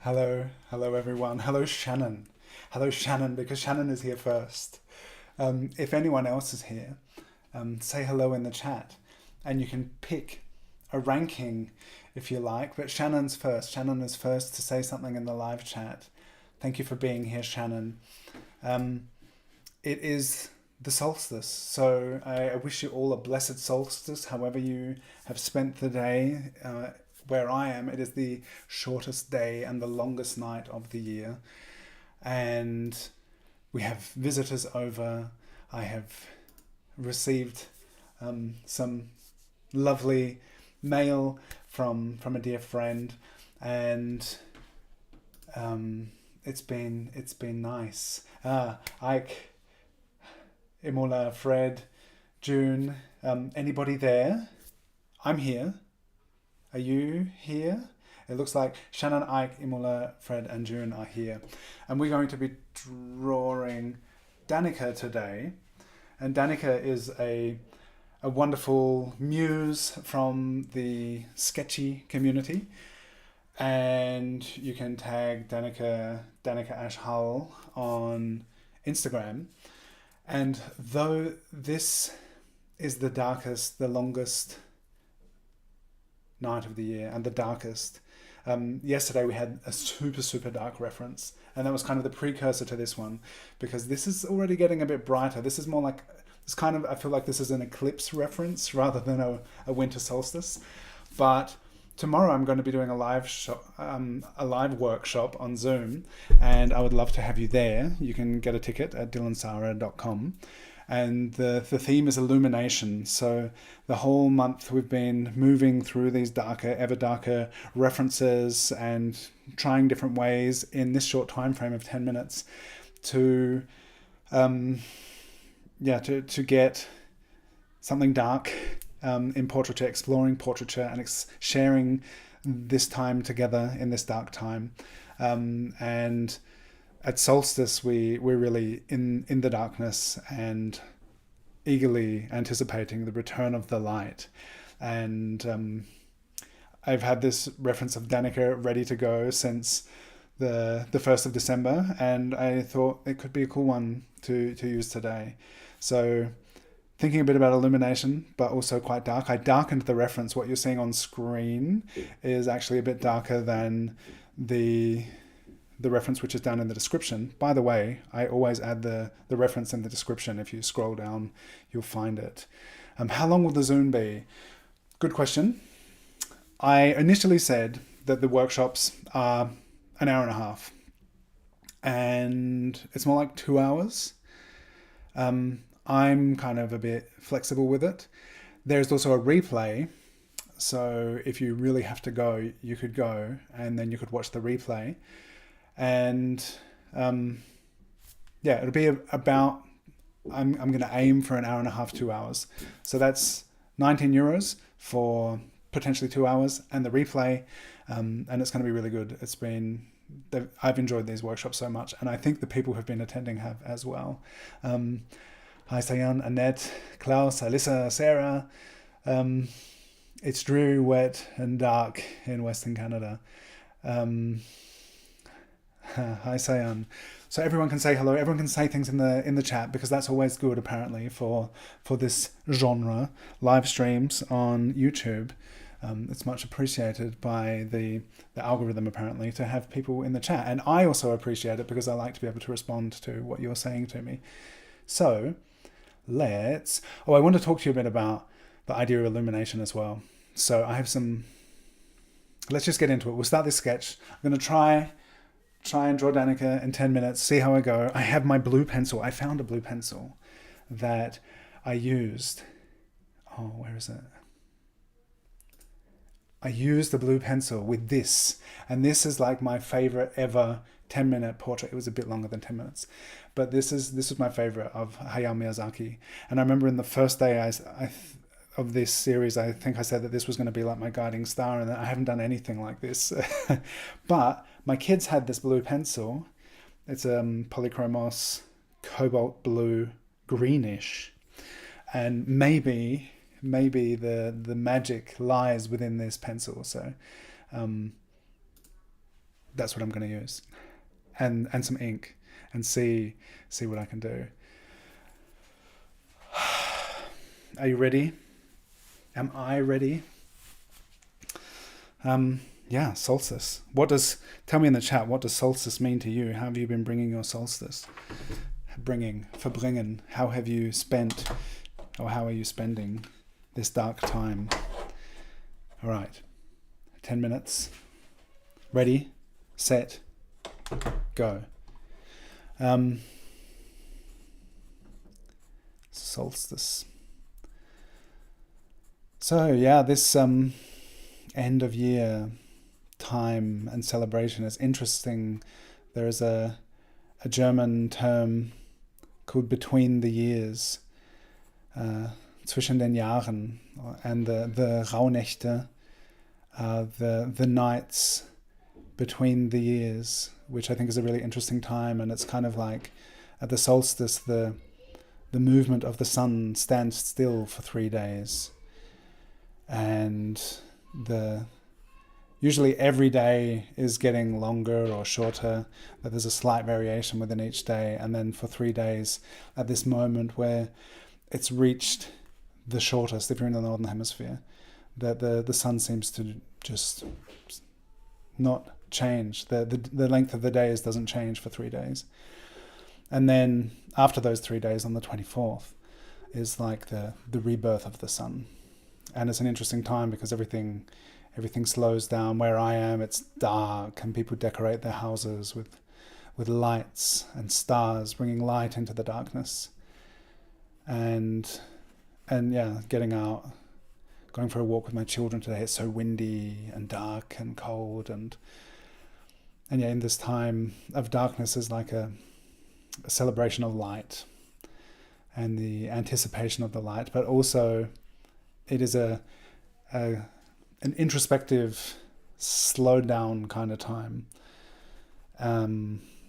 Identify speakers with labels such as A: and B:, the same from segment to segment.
A: Hello everyone. Hello Shannon. Hello Shannon, because Shannon is here first. If anyone else is here, say hello in the chat, and you can pick a ranking if you like. But Shannon's first. Shannon is first to say something in the live chat. Thank you for being here, Shannon. It is the solstice, so I wish you all a blessed solstice. However you have spent the day. Where I am, it is the shortest day and the longest night of the year. And we have visitors over. I have received some lovely mail from a dear friend, and it's been nice. Ike, Imola, Fred, June, anybody there? I'm here. Are you here? It looks like Shannon, Ike, Imola, Fred, and June are here. And we're going to be drawing Danica today. And Danica is a wonderful muse from the sketchy community. And you can tag Danica Ash Hull on Instagram. And though this is the darkest, the longest night of the year and the darkest. Yesterday we had a super dark reference, and that was kind of the precursor to this one, because this is already getting a bit brighter. This is more like it's kind of, I feel like this is an eclipse reference rather than a winter solstice. But tomorrow I'm going to be doing a live workshop on Zoom, and I would love to have you there. You can get a ticket at dylansara.com. And the theme is illumination. So the whole month we've been moving through these darker, ever darker references and trying different ways in this short time frame of 10 minutes to get something dark in portraiture, exploring portraiture and sharing this time together in this dark time. And at solstice, we're really in the darkness and eagerly anticipating the return of the light. And I've had this reference of Danica ready to go since the 1st of December, and I thought it could be a cool one to use today. So thinking a bit about illumination, but also quite dark. I darkened the reference. What you're seeing on screen is actually a bit darker than the reference which is down in the description. By the way, I always add the reference in the description. If you scroll down, you'll find it. How long will the Zoom be? Good question. I initially said that the workshops are an hour and a half, and it's more like 2 hours. I'm kind of a bit flexible with it. There's also a replay, so if you really have to go, you could go, and then you could watch the replay. And it'll be about, I'm going to aim for an hour and a half, 2 hours. So that's €19 for potentially 2 hours and the replay. And it's going to be really good. I've enjoyed these workshops so much, and I think the people who've been attending have as well. Hi Sayan, Annette, Klaus, Alyssa, Sara. It's dreary, wet and dark in Western Canada. Hi Sayan. So everyone can say hello. Everyone can say things in the chat, because that's always good apparently for this genre. Live streams on YouTube. It's much appreciated by the algorithm apparently to have people in the chat, and I also appreciate it because I like to be able to respond to what you're saying to me. So I want to talk to you a bit about the idea of illumination as well. So I have let's just get into it. We'll start this sketch. I'm going to try and draw Danica in 10 minutes, see how I go. I have my blue pencil. I found a blue pencil that I used. Oh, where is it? I used the blue pencil with this. And this is like my favorite ever 10-minute portrait. It was a bit longer than 10 minutes. But this is my favorite of Hayao Miyazaki. And I remember in the first day of this series, I think I said that this was going to be like my guiding star, and I haven't done anything like this. But my kids had this blue pencil. It's polychromos cobalt blue greenish, and maybe the magic lies within this pencil. So that's what I'm going to use, and some ink, and see what I can do. Are you ready? Am I ready? Yeah, solstice. Tell me in the chat, what does solstice mean to you? How have you been bringing your solstice? Verbringen. How have you spent, or how are you spending this dark time? All right, 10 minutes. Ready, set, go. Solstice. So yeah, this end of year time and celebration is interesting. There is a German term called between the years, zwischen den Jahren, and the Rauhnächte, the nights between the years, which I think is a really interesting time. And it's kind of like at the solstice, the movement of the sun stands still for 3 days, and usually every day is getting longer or shorter, but there's a slight variation within each day. And then for 3 days, at this moment where it's reached the shortest, if you're in the Northern Hemisphere, that the sun seems to just not change. The length of the days doesn't change for 3 days. And then after those 3 days, on the 24th, is like the rebirth of the sun. And it's an interesting time because everything slows down. Where I am, it's dark, and people decorate their houses with lights and stars, bringing light into the darkness. And yeah, getting out, going for a walk with my children today. It's so windy and dark and cold, and yeah, in this time of darkness is like a celebration of light and the anticipation of the light, but also it is an introspective, slowed down kind of time,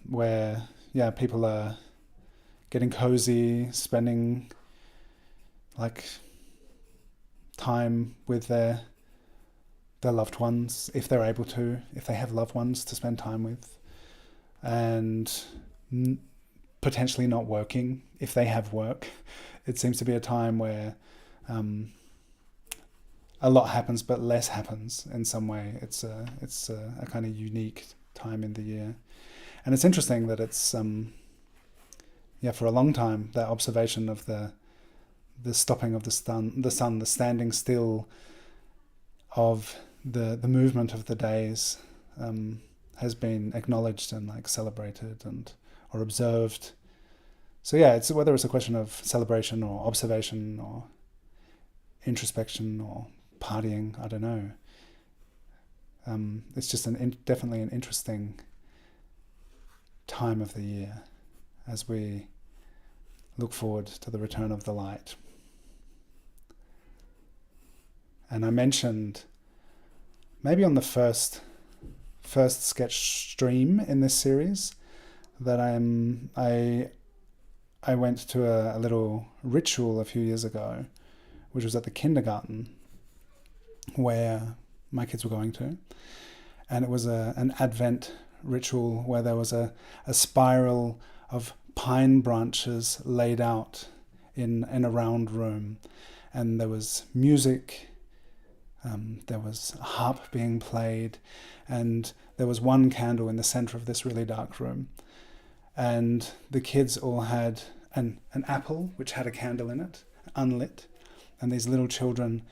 A: where people are getting cozy, spending like time with their loved ones, if they're able to, if they have loved ones to spend time with, and potentially not working if they have work. It seems to be a time where a lot happens, but less happens in some way. It's a kind of unique time in the year, and it's interesting that it's for a long time that observation of the stopping of the sun, the standing still of the movement of the days, has been acknowledged and like celebrated or observed. So yeah, it's whether it's a question of celebration or observation or introspection or partying, I don't know. It's just definitely an interesting time of the year as we look forward to the return of the light. And I mentioned maybe on the first sketch stream in this series that I went to a little ritual a few years ago, which was at the kindergarten where my kids were going to, and it was an Advent ritual where there was a spiral of pine branches laid out in a round room, and there was music, there was a harp being played, and there was one candle in the center of this really dark room. And the kids all had an apple which had a candle in it, unlit, and these little children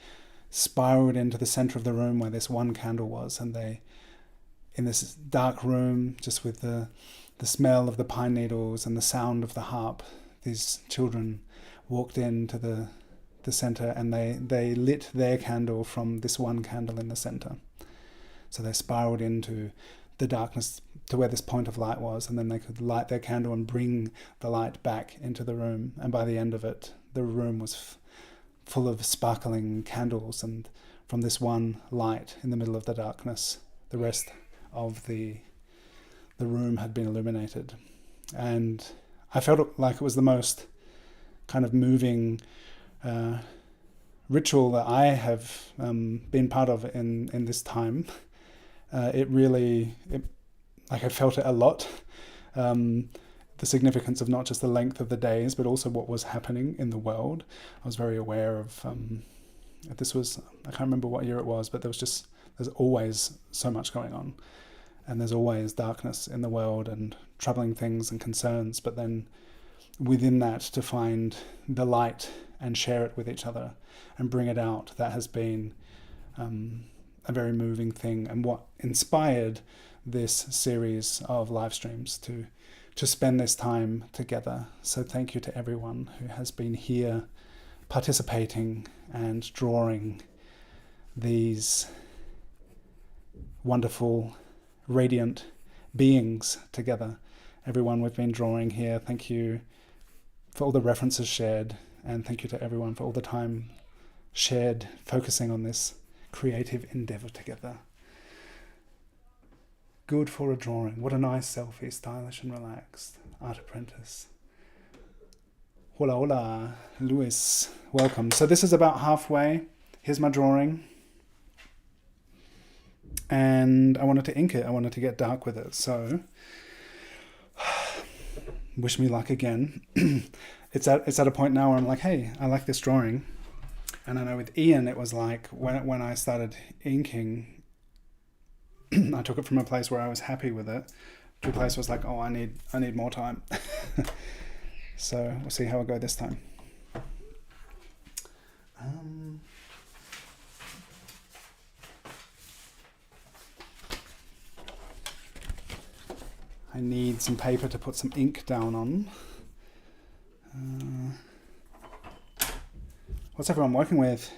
A: spiraled into the center of the room where this one candle was, and they, in this dark room, just with the smell of the pine needles and the sound of the harp, these children walked into the center, and they lit their candle from this one candle in the center. So they spiraled into the darkness to where this point of light was, and then they could light their candle and bring the light back into the room. And by the end of it, the room was full of sparkling candles, and from this one light in the middle of the darkness, the rest of the room had been illuminated. And I felt like it was the most kind of moving ritual that I have been part of in this time. It like I felt it a lot. The significance of not just the length of the days, but also what was happening in the world. I was very aware of, this was, I can't remember what year it was, but there's always so much going on. And there's always darkness in the world and troubling things and concerns. But then within that, to find the light and share it with each other and bring it out, that has been a very moving thing, and what inspired this series of live streams to spend this time together. So thank you to everyone who has been here participating and drawing these wonderful, radiant beings together. Everyone we've been drawing here, thank you for all the references shared, and thank you to everyone for all the time shared focusing on this creative endeavor together. Good for a drawing. What a nice selfie, stylish and relaxed. Art apprentice. Hola, hola, Luis. Welcome. So this is about halfway. Here's my drawing. And I wanted to ink it. I wanted to get dark with it. So, wish me luck again. It's at a point now where I'm like, hey, I like this drawing. And I know with Ian, it was like when I started inking, I took it from a place where I was happy with it to a place where I was like, oh, I need more time. So we'll see how I go this time. I need some paper to put some ink down on. What's everyone working with?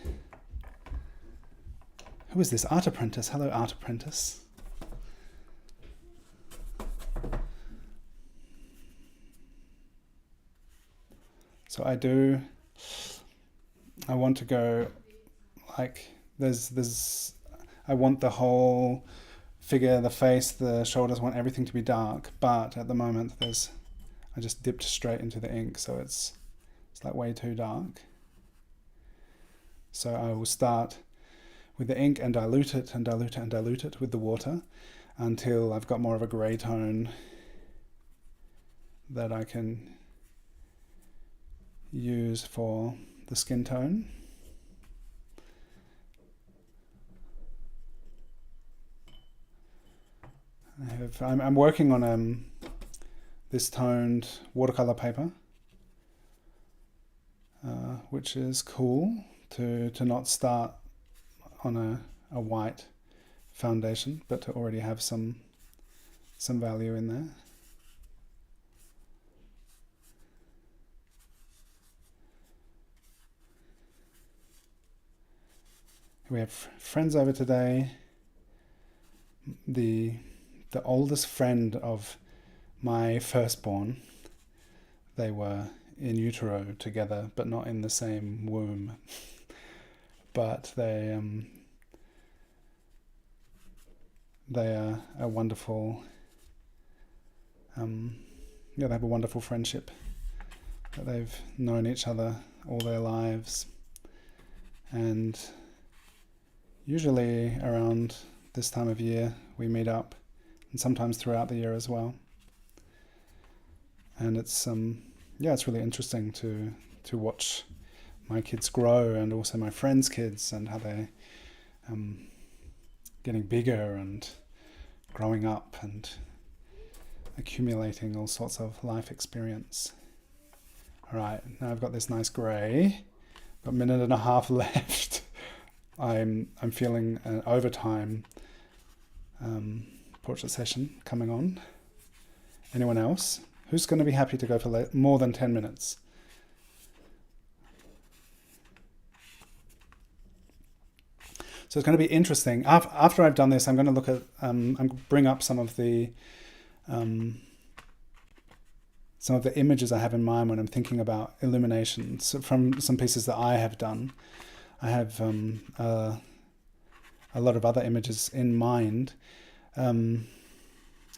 A: Who is this? Art apprentice. Hello, art apprentice. So I want to go like I want the whole figure, the face, the shoulders, I want everything to be dark, but at the moment I just dipped straight into the ink, so it's like way too dark. So I will start with the ink and dilute it and dilute it and dilute it with the water until I've got more of a grey tone that I can use for the skin tone. I'm working on this toned watercolor paper, which is cool to not start on a white foundation, but to already have some value in there. We have friends over today. The oldest friend of my firstborn, they were in utero together, but not in the same womb. But they are a wonderful, they have a wonderful friendship. That they've known each other all their lives, and usually around this time of year we meet up, and sometimes throughout the year as well. And it's it's really interesting to watch my kids grow, and also my friends' kids, and how they're getting bigger and growing up and accumulating all sorts of life experience. All right, now I've got this nice grey. Got a minute and a half left. I'm feeling an overtime portrait session coming on. Anyone else? Who's going to be happy to go for more than 10 minutes? So it's going to be interesting. After I've done this, I'm going to look at, bring up some of the images I have in mind when I'm thinking about illumination. So from some pieces that I have done, I have a lot of other images in mind. The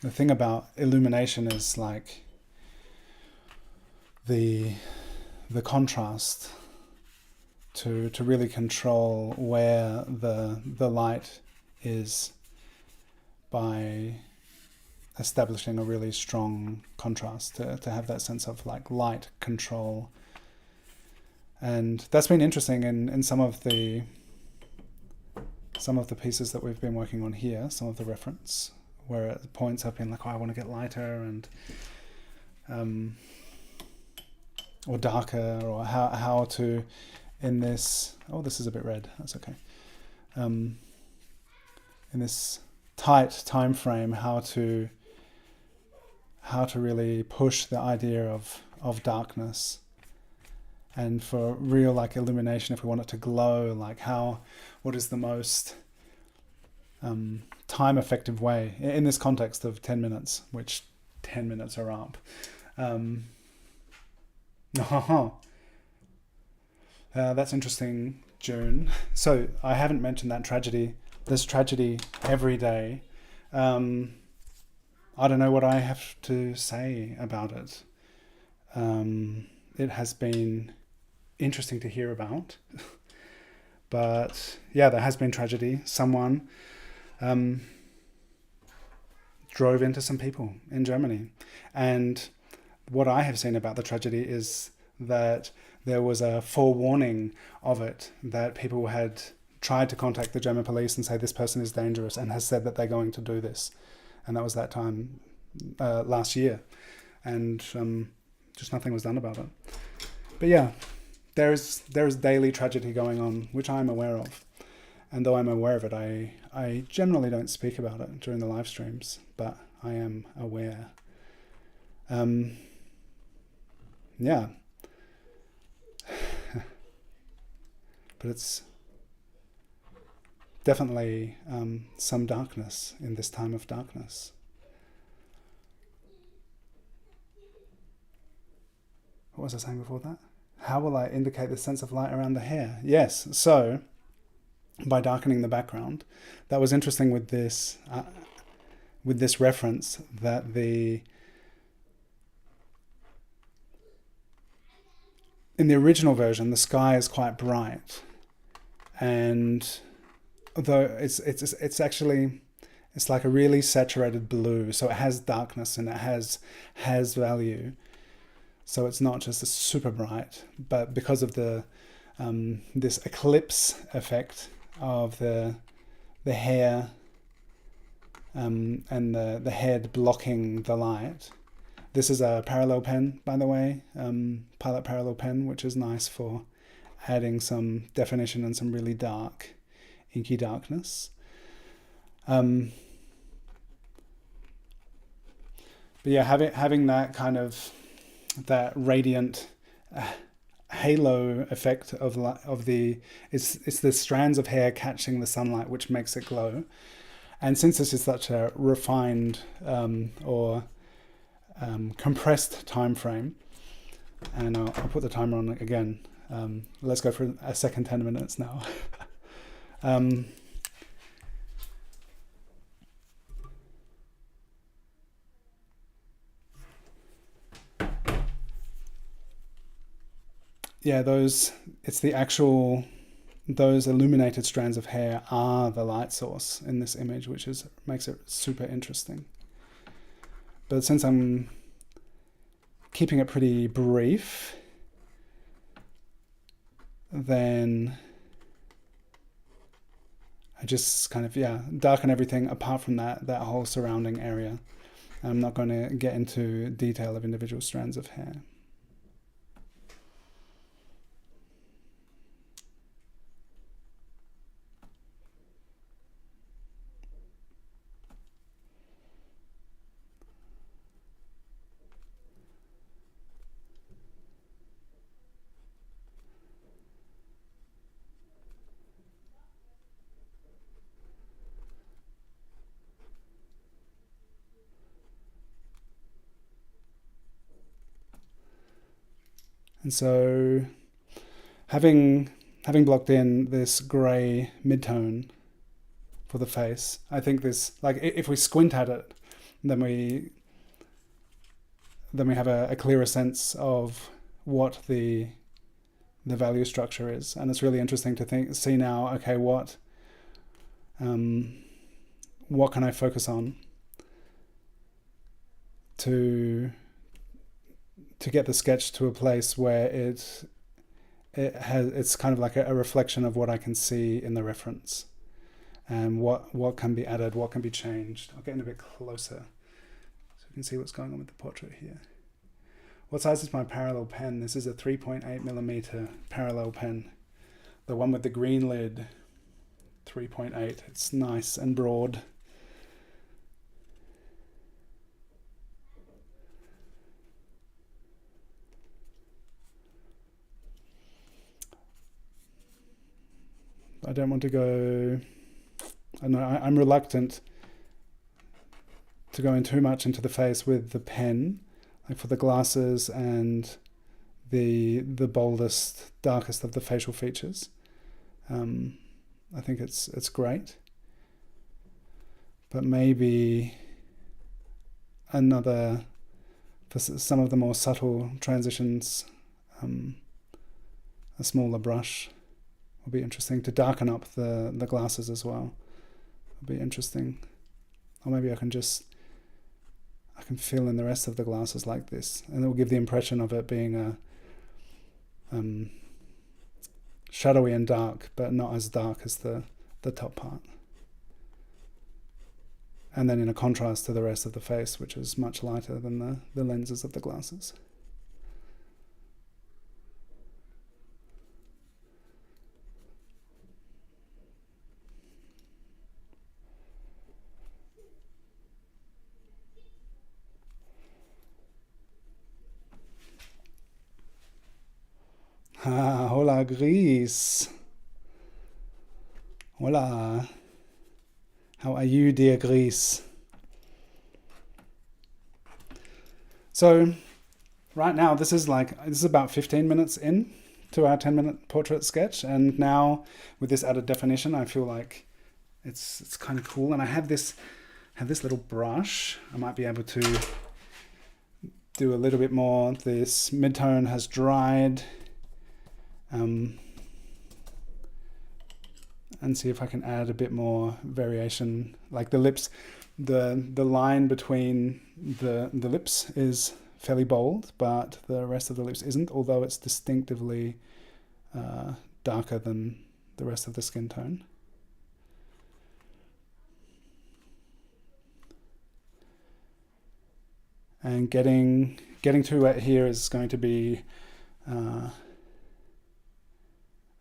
A: thing about illumination is like the contrast, to really control where the light is by establishing a really strong contrast to have that sense of like light control. And that's been interesting in some of the pieces that we've been working on here, some of the reference, where at points I've been like, oh, I want to get lighter and or darker, or how to in this, oh, this is a bit red, that's okay, in this tight time frame, how to really push the idea of darkness, and for real like illumination, if we want it to glow, like what is the most time effective way in this context of 10 minutes, which 10 minutes are up. That's interesting, June. So I haven't mentioned that tragedy. There's tragedy every day. I don't know what I have to say about it. It has been interesting to hear about. But yeah, there has been tragedy. Someone drove into some people in Germany. And what I have seen about the tragedy is that there was a forewarning of it, that people had tried to contact the German police and say this person is dangerous, and has said that they're going to do this. And that was that time last year. And just nothing was done about it. But yeah, there is daily tragedy going on, which I'm aware of. And though I'm aware of it, I generally don't speak about it during the live streams, but I am aware. Yeah. But it's definitely some darkness in this time of darkness. What was I saying before that? How will I indicate the sense of light around the hair? Yes, so by darkening the background. That was interesting with this reference, that in the original version, the sky is quite bright, and although it's actually, it's like a really saturated blue, so it has darkness and it has value. So it's not just a super bright, but because of the this eclipse effect of the hair and the head blocking the light. This is a parallel pen, by the way, Pilot parallel pen, which is nice for adding some definition and some really dark, inky darkness. But yeah, having that kind of that radiant halo effect of the it's the strands of hair catching the sunlight, which makes it glow. And since this is such a refined compressed time frame, and I'll put the timer on again. Let's go for a second 10 minutes now. Yeah, those illuminated strands of hair are the light source in this image, which makes it super interesting. But since I'm keeping it pretty brief, then I just kind of, darken everything apart from that whole surrounding area. I'm not going to get into detail of individual strands of hair. And so having blocked in this grey midtone for the face, I think this, like, if we squint at it, then we have a clearer sense of what the value structure is. And it's really interesting to see now, okay, what can I focus on? to get the sketch to a place where it's kind of like a reflection of what I can see in the reference, and what can be added, what can be changed. I'll get in a bit closer so you can see what's going on with the portrait here. What size is my parallel pen? This is a 3.8mm parallel pen. The one with the green lid, 3.8. It's nice and broad. I don't want to go... I'm reluctant to go in too much into the face with the pen, like for the glasses and the boldest, darkest of the facial features. I think it's great, but maybe for some of the more subtle transitions, a smaller brush will be interesting to darken up the glasses as well. It'll be interesting. Or maybe I can fill in the rest of the glasses like this, and it will give the impression of it being a shadowy and dark, but not as dark as the top part. And then in a contrast to the rest of the face, which is much lighter than the lenses of the glasses. Ah, hola, Gris. Hola. How are you, dear Gris? So, right now, this is about 15 minutes in to our 10-minute portrait sketch, and now with this added definition, I feel like it's kind of cool. And I have this little brush. I might be able to do a little bit more. This midtone has dried. And see if I can add a bit more variation. Like the lips, the line between the lips is fairly bold, but the rest of the lips isn't, although it's distinctively darker than the rest of the skin tone. And getting to it here is going to be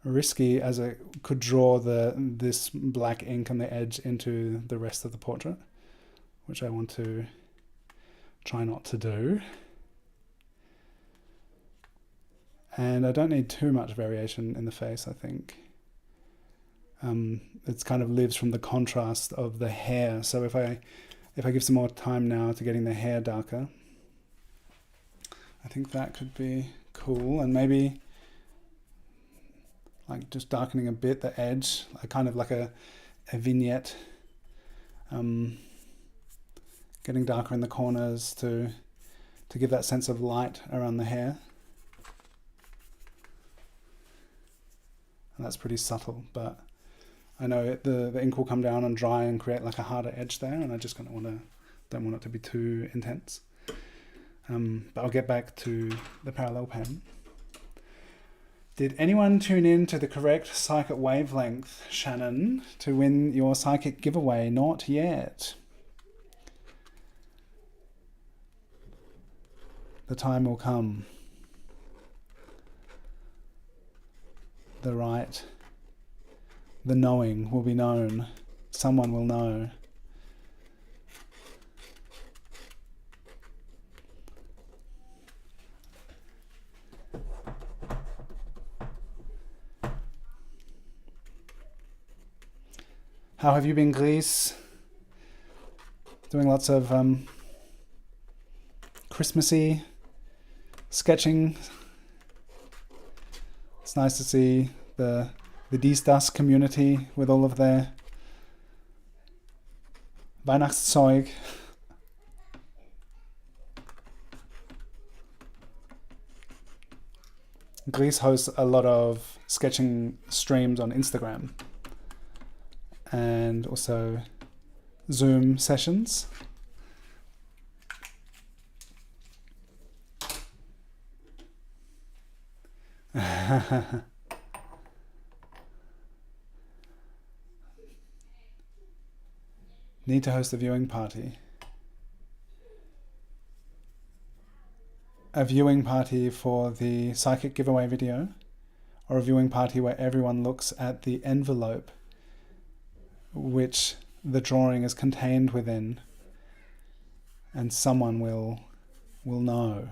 A: risky, as it could draw this black ink on the edge into the rest of the portrait, which I want to try not to do. And I don't need too much variation in the face, I think. It kind of lives from the contrast of the hair. So if I give some more time now to getting the hair darker, I think that could be cool. And maybe like just darkening a bit the edge, kind of like a vignette, getting darker in the corners to give that sense of light around the hair. And that's pretty subtle, but I know the ink will come down and dry and create like a harder edge there, and I just kind of don't want it to be too intense. But I'll get back to the parallel pen. Did anyone tune in to the correct psychic wavelength, Shannon, to win your psychic giveaway? Not yet. The time will come. The knowing will be known. Someone will know. How have you been, Greece? Doing lots of Christmassy sketching. It's nice to see the Diestas community with all of their Weihnachtszeug. Greece hosts a lot of sketching streams on Instagram and also Zoom sessions. Need to host a viewing party. A viewing party for the psychic giveaway video, or a viewing party where everyone looks at the envelope which the drawing is contained within, and someone will know.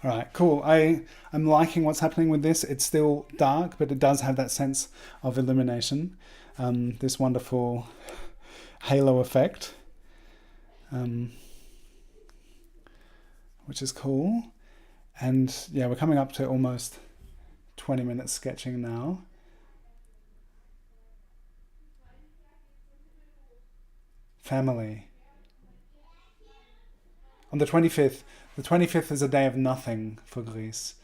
A: All right, cool. I'm liking what's happening with this. It's still dark, but it does have that sense of illumination. This wonderful halo effect, which is cool. And yeah, we're coming up to almost 20 minutes sketching now. Family. On the 25th. The 25th is a day of nothing for Greece.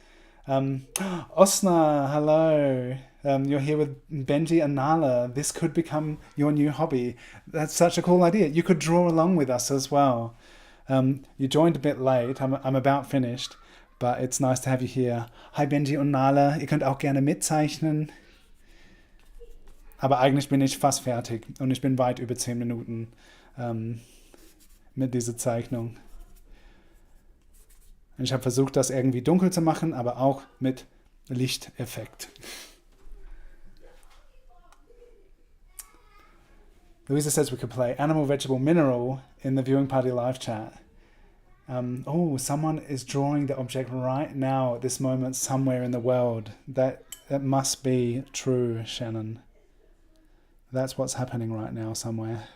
A: Osna, hello. You're here with Benji and Nala. This could become your new hobby. That's such a cool idea. You could draw along with us as well. You joined a bit late. I'm about finished, but it's nice to have you here. Hi Benji und Nala. Ihr könnt auch gerne mitzeichnen. Aber eigentlich bin ich fast fertig und ich bin weit über 10 Minuten mit dieser Zeichnung. Und ich habe versucht, das irgendwie dunkel zu machen, aber auch mit Lichteffekt. Louisa says we could play Animal, Vegetable, Mineral in the viewing party live chat. Someone is drawing the object right now at this moment somewhere in the world. That must be true, Shannon. That's what's happening right now somewhere.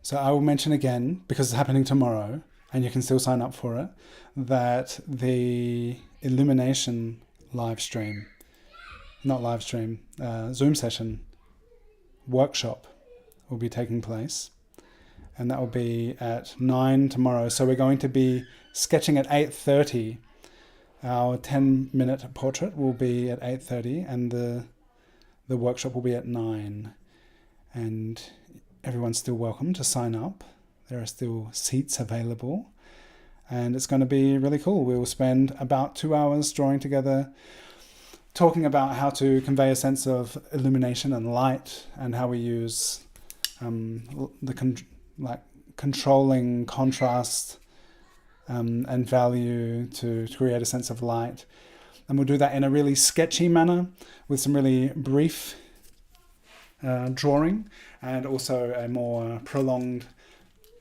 A: So I will mention again, because it's happening tomorrow, and you can still sign up for it, that the illumination Zoom session workshop will be taking place. And that will be at 9 tomorrow. So we're going to be sketching at 8:30. Our 10-minute portrait will be at 8:30, and the workshop will be at 9. And everyone's still welcome to sign up. There are still seats available. And it's going to be really cool. We will spend about 2 hours drawing together, talking about how to convey a sense of illumination and light, and how we use controlling contrast and value to create a sense of light. And we'll do that in a really sketchy manner with some really brief drawing, and also a more prolonged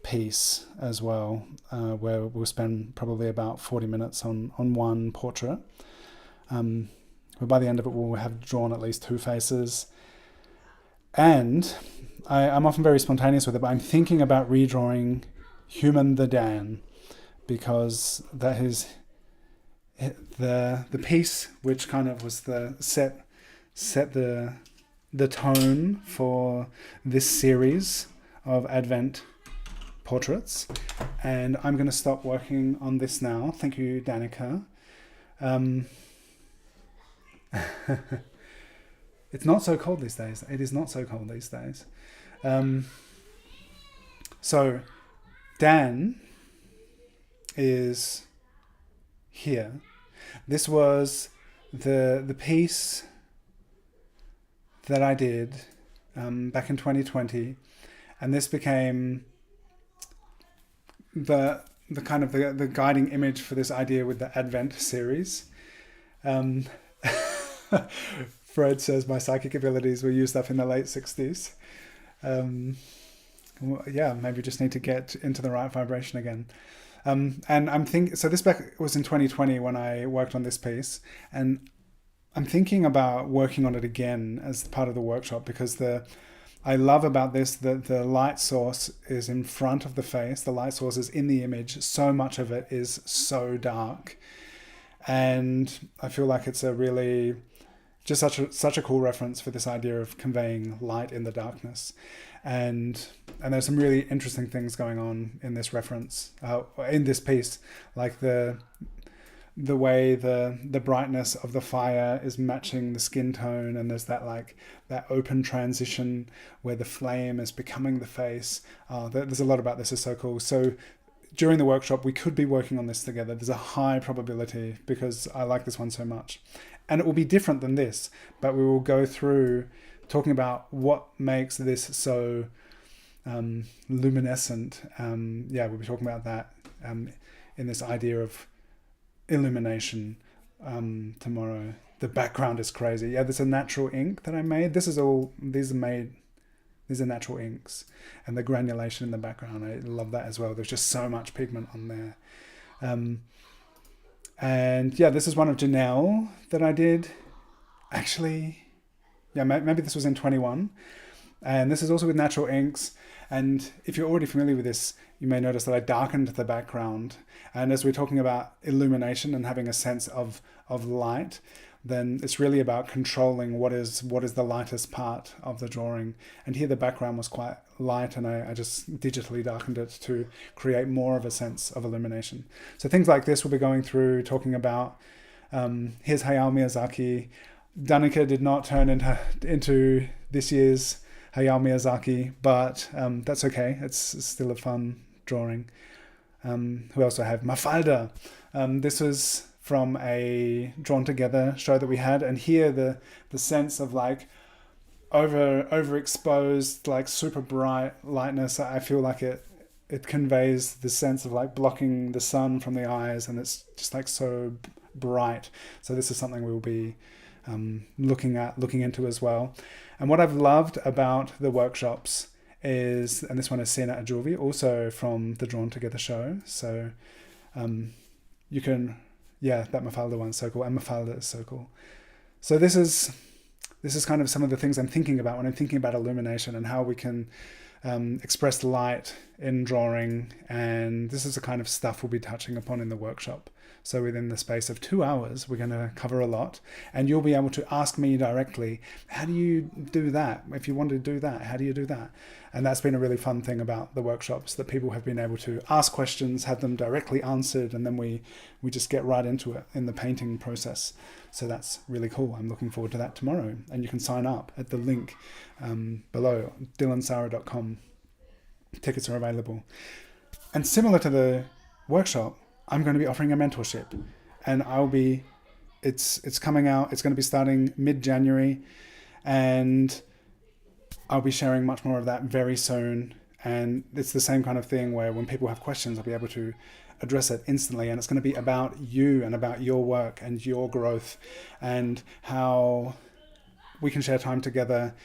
A: piece as well, where we'll spend probably about 40 minutes on one portrait. But by the end of it, we'll have drawn at least 2 faces. And I'm often very spontaneous with it, but I'm thinking about redrawing Human the Dan, because that is the piece which kind of was the set the tone for this series of Advent portraits. And I'm going to stop working on this now. Thank you, Danica. It's not so cold these days. It is not so cold these days. So Dan is here. This was the piece that I did back in 2020, and this became the kind of the guiding image for this idea with the Advent series. Fred says my psychic abilities were used up in the late 60s. Maybe just need to get into the right vibration again. And I'm thinking, so this was in 2020 when I worked on this piece, and I'm thinking about working on it again as part of the workshop, because the I love about this that the light source is in front of the face. The light source is in the image. So much of it is so dark. And I feel like it's a really just such a cool reference for this idea of conveying light in the darkness. And there's some really interesting things going on in this reference, in this piece, like the way the brightness of the fire is matching the skin tone, and there's that open transition where the flame is becoming the face. There's a lot about this. Is so cool. So during the workshop, we could be working on this together. There's a high probability because I like this one so much. And it will be different than this, but we will go through talking about what makes this so luminescent. We'll be talking about that in this idea of illumination tomorrow. The background is crazy. Yeah, there's a natural ink that I made. These are natural inks, and the granulation in the background, I love that as well. There's just so much pigment on there. And yeah, this is one of Janelle that I did. Actually, yeah, maybe this was in 21. And this is also with natural inks. And if you're already familiar with this, you may notice that I darkened the background. And as we're talking about illumination and having a sense of light, then it's really about controlling what is the lightest part of the drawing. And here the background was quite light, and I just digitally darkened it to create more of a sense of illumination. So things like this we'll be going through, talking about, here's Hayao Miyazaki. Danica did not turn into this year's Hayao Miyazaki, but that's okay. It's still a fun drawing. We also have Mafalda. This was from a Drawn Together show that we had, and here the sense of like overexposed, like super bright lightness, I feel like it conveys the sense of like blocking the sun from the eyes, and it's just like so bright. So this is something we'll be looking into as well. And what I've loved about the workshops is, and this one is Sena Ajovi, also from the Drawn Together show. So you can, that Mafalda one's so cool, and Mafalda is so cool. So this is kind of some of the things I'm thinking about when I'm thinking about illumination and how we can express light in drawing. And this is the kind of stuff we'll be touching upon in the workshop. So within the space of 2 hours, we're going to cover a lot, and you'll be able to ask me directly, how do you do that? If you want to do that, how do you do that? And that's been a really fun thing about the workshops, that people have been able to ask questions, have them directly answered, and then we just get right into it in the painting process. So that's really cool. I'm looking forward to that tomorrow. And you can sign up at the link below, dylansara.com. Tickets are available. And similar to the workshop, I'm going to be offering a mentorship, and it's coming out. It's going to be starting mid-January, and I'll be sharing much more of that very soon. And it's the same kind of thing where when people have questions, I'll be able to address it instantly. And it's going to be about you and about your work and your growth, and how we can share time together,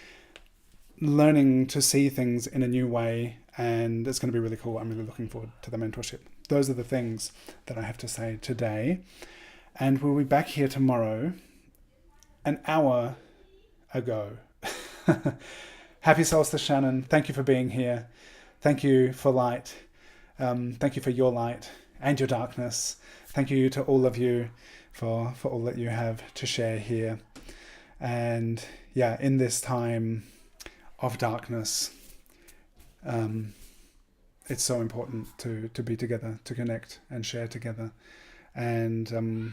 A: learning to see things in a new way. And it's going to be really cool. I'm really looking forward to the mentorship. Those are the things that I have to say today. And we'll be back here tomorrow, an hour ago. Happy solstice, Shannon. Thank you for being here. Thank you for light. Thank you for your light and your darkness. Thank you to all of you for all that you have to share here. And in this time of darkness, it's so important to be together, to connect and share together. And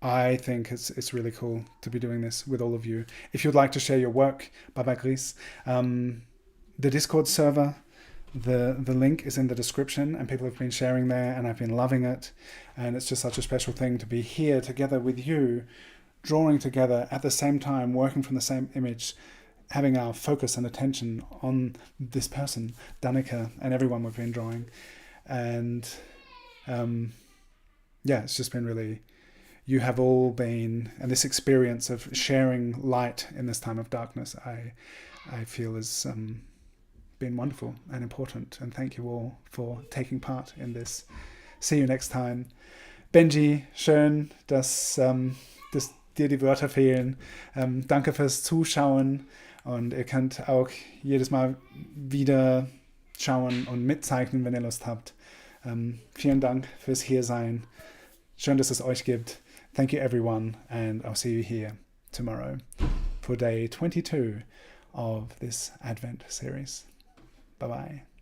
A: I think it's really cool to be doing this with all of you. If you'd like to share your work, Baba Gris, the Discord server, the link is in the description, and people have been sharing there, and I've been loving it. And it's just such a special thing to be here together with you, drawing together at the same time, working from the same image, having our focus and attention on this person, Danica, and everyone we've been drawing. And it's just been really, you have all been, and this experience of sharing light in this time of darkness, I feel has been wonderful and important. And thank you all for taking part in this. See you next time. Benji, schön, dass dir die Wörter fehlen. Danke fürs Zuschauen. Und ihr könnt auch jedes Mal wieder schauen und mitzeichnen, wenn ihr Lust habt. Vielen Dank fürs Hiersein. Schön, dass es euch gibt. Thank you, everyone, and I'll see you here tomorrow for day 22 of this Advent series. Bye-bye.